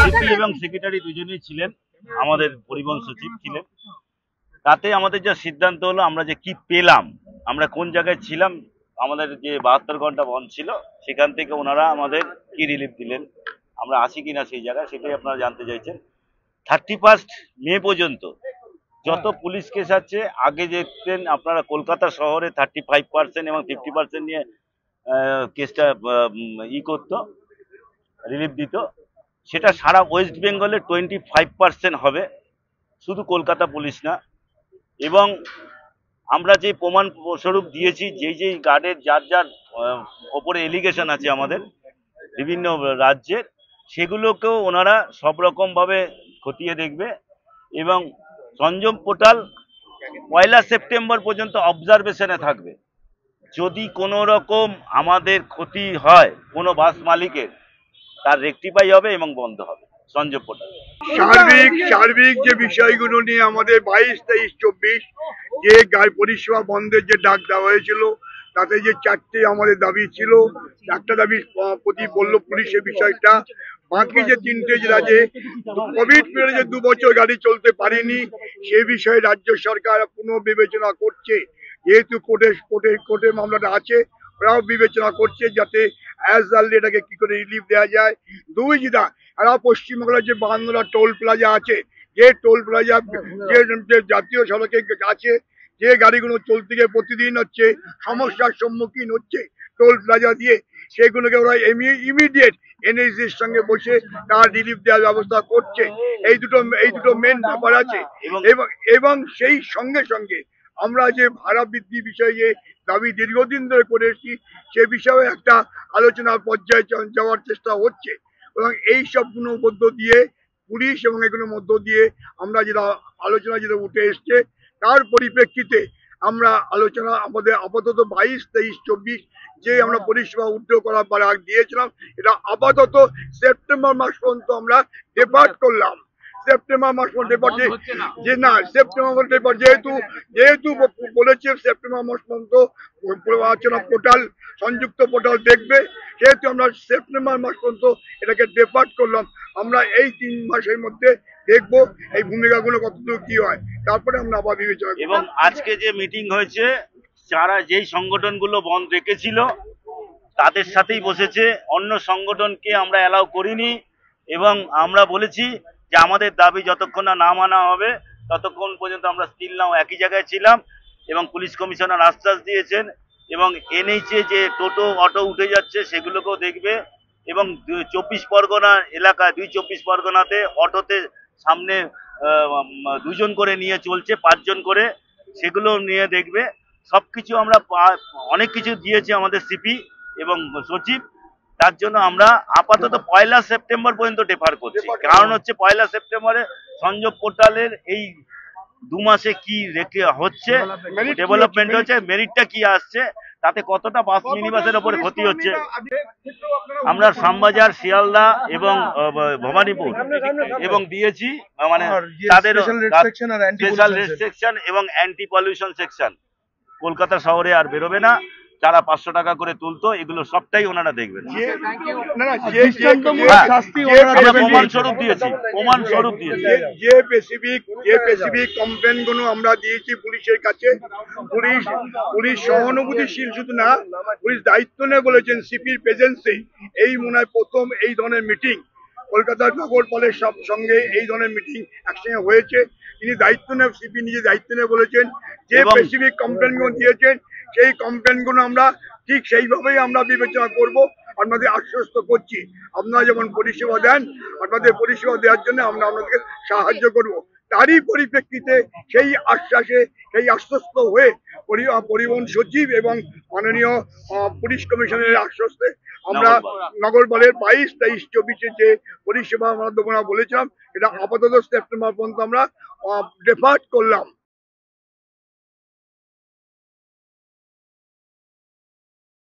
CP এবং secretary দুজনেই ছিলেন, আমাদের পরিবহন সচিব ছিলেন। তাতে আমাদের যা সিদ্ধান্ত হলো, আমরা যে কি পেলাম, আমরা কোন জায়গায় ছিলাম, আমাদের যে 72 ঘন্টা বন্ধ ছিল সেখান থেকে ওনারা আমাদের কি রিলিফ দিলেন, আমরা আসি কিনা সেই জায়গায়, সেটাই আপনারা জানতে চাইছেন। 31 মে পর্যন্ত যত পুলিশ কেস আছে, আগে দেখতেন আপনারা কলকাতা শহরে 35% এবং 50% নিয়ে কেসটা করতো, রিলিফ দিত, সেটা সারা ওয়েস্ট বেঙ্গলে 25% হবে, শুধু কলকাতা পুলিশ না। এবং আমরা যে প্রমাণ স্বরূপ দিয়েছি, যেই গার্ডের যার যার ওপরে এলিগেশন আছে আমাদের বিভিন্ন রাজ্যের, সেগুলোকেও ওনারা সব রকমভাবে খতিয়ে দেখবে। এবং সংযম পোর্টাল 1 সেপ্টেম্বর পর্যন্ত অবজারভেশনে থাকবে। যদি কোনো রকম আমাদের ক্ষতি হয় কোনো বাস মালিকের, তার রেকটিফাই হবে এবং বন্ধ হবে সংযোগ পোর্টাল। সার্বিক যে বিষয়গুলো নিয়ে আমাদের 22, 23, 24 যে গাড়ি পরিষেবা বন্ধের যে ডাক দেওয়া হয়েছিল, তাতে যে 4টে আমাদের দাবি ছিল। একটা দাবি প্রতি বলল পুলিশের বিষয়টা, বাকি যে 3টে যেটা যে কোভিড পিরিয়ডে 2 বছর গাড়ি চলতে পারেনি, সে বিষয়ে রাজ্য সরকার পুনর্বিবেচনা করছে। যেহেতু কোর্টে মামলাটা আছে, ওরাও বিবেচনা করছে যাতে অ্যাজ আর্লি এটাকে কি করে রিলিফ দেওয়া যায়। দুই যেটা এরা পশ্চিমবাংলার যে 52টা টোল প্লাজা আছে, যে টোল প্লাজা যে জাতীয় সড়কে আছে, যে গাড়িগুলো চলতে গিয়ে প্রতিদিন হচ্ছে সমস্যার সম্মুখীন হচ্ছে টোল প্লাজা দিয়ে, সেগুলোকে ওরা ইমিডিয়েট এনএসির সঙ্গে বসে তার রিলিফ দেওয়ার ব্যবস্থা করছে। এই দুটো মেন ব্যাপার আছে। এবং সেই সঙ্গে সঙ্গে আমরা যে ভাড়া বৃদ্ধি বিষয়ে যে দাবি দীর্ঘদিন ধরে করে এসেছি, সে বিষয়ে একটা আলোচনার পর্যায়ে যাওয়ার চেষ্টা হচ্ছে। এবং এই সবগুলোর মধ্য দিয়ে পুলিশ এবং এগুলোর মধ্য দিয়ে আমরা যেটা আলোচনা যেটা উঠে এসছে, তার পরিপ্রেক্ষিতে আমরা আলোচনা আমাদের আপাতত 22, 23, 24 যে আমরা পরিষেবা উদ্যোগ করার পর দিয়েছিলাম, এটা আপাতত সেপ্টেম্বর মাস পর্যন্ত আমরা ডেপার্ট করলাম। সেপ্টেম্বর মাস পর্যন্ত যে না, সেপ্টেম্বর যেহেতু বলেছে সেপ্টেম্বর মাস পর্যন্ত পোর্টাল সংযুক্ত পোর্টাল দেখবে, সেহেতু আমরা সেপ্টেম্বর মাস পর্যন্ত এটাকে ডেপার্ট করলাম। আমরা এই 3 মাসের মধ্যে দেখবো এই ভূমিকাগুলো কতদূর কি হয়, তারপরে আমরা আবার বিবেচনা করব। এবং আজকে যে মিটিং হয়েছে, যারা যেই সংগঠনগুলো বন্ধ রেখেছিল তাদের সাথেই বসেছে, অন্য সংগঠনকে আমরা অ্যালাউ করিনি। এবং আমরা বলেছি যে আমাদের দাবি যতক্ষণ না মানা হবে ততক্ষণ পর্যন্ত আমরা স্টিল নাও একই জায়গায় ছিলাম। এবং পুলিশ কমিশনার আশ্বাস দিয়েছেন, এবং এনএইচে যে টোটো অটো উঠে যাচ্ছে সেগুলোকেও দেখবে। এবং 24 পরগনা এলাকায় 24 পরগনাতে অটোতে সামনে 2 জন করে নিয়ে চলছে, 5 জন করে, সেগুলো নিয়ে দেখবে। সবকিছু আমরা অনেক কিছু দিয়েছি আমাদের সিপি এবং সচিব, তার জন্য আমরা আপাতত 1 সেপ্টেম্বর পর্যন্ত ডেফার করছি। কারণ হচ্ছে 1 সেপ্টেম্বরে সংযোগ পোর্টালের এই 2 মাসে কি রেখে হচ্ছে, ডেভেলপমেন্ট হচ্ছে, মেরিটটা কি আসছে, তাতে কতটা বাস মিনিবাসের উপরে ক্ষতি হচ্ছে। আমরা শ্যামবাজার, শিয়ালদা এবং ভবানীপুর এবং দিয়েছি, মানে তাদের স্পেশাল রেস্ট্রিকশন এবং অ্যান্টি পলিউশন সেকশন। কলকাতা শহরে আর বেরোবে না, যারা 500 টাকা করে তুলতো, এগুলো সবটাই ওনারা দেখবেন। প্রমাণ স্বরূপ দিয়েছি। যে স্পেসিফিক কমপ্লেন গুলো আমরা দিয়েছি পুলিশের কাছে, পুলিশ সহানুভূতিশীল শুধু না, পুলিশ দায়িত্ব নিয়ে বলেছেন সিপির প্রেজেন্সে এই মনে হয় প্রথম এই ধরনের মিটিং কলকাতার নগরপালের সঙ্গে এই ধরনের মিটিং একসঙ্গে হয়েছে। তিনি দায়িত্ব নিয়ে, সিপি নিজে দায়িত্ব নিয়ে বলেছেন যে স্পেসিফিক কমপ্লেন গুলো দিয়েছেন, সেই কমপ্লেন গুলো আমরা ঠিক সেইভাবেই আমরা বিবেচনা করব। আপনাদের আশ্বস্ত করছি, আপনারা যেমন পরিষেবা দেন, আপনাদের পরিষেবা দেওয়ার জন্য আমরা আপনাদেরকে সাহায্য করব। তারই পরিপ্রেক্ষিতে সেই আশ্বস্ত হয়ে পরিবহন সচিব এবং মাননীয় পুলিশ কমিশনারের আশ্বস্তে আমরা নগরপালের 22, 23, 24 যে পরিষেবা আমরা দেবো না বলেছিলাম, এটা আপাতত সেপ্টেম্বর পর্যন্ত আমরা ডেপার্ট করলাম।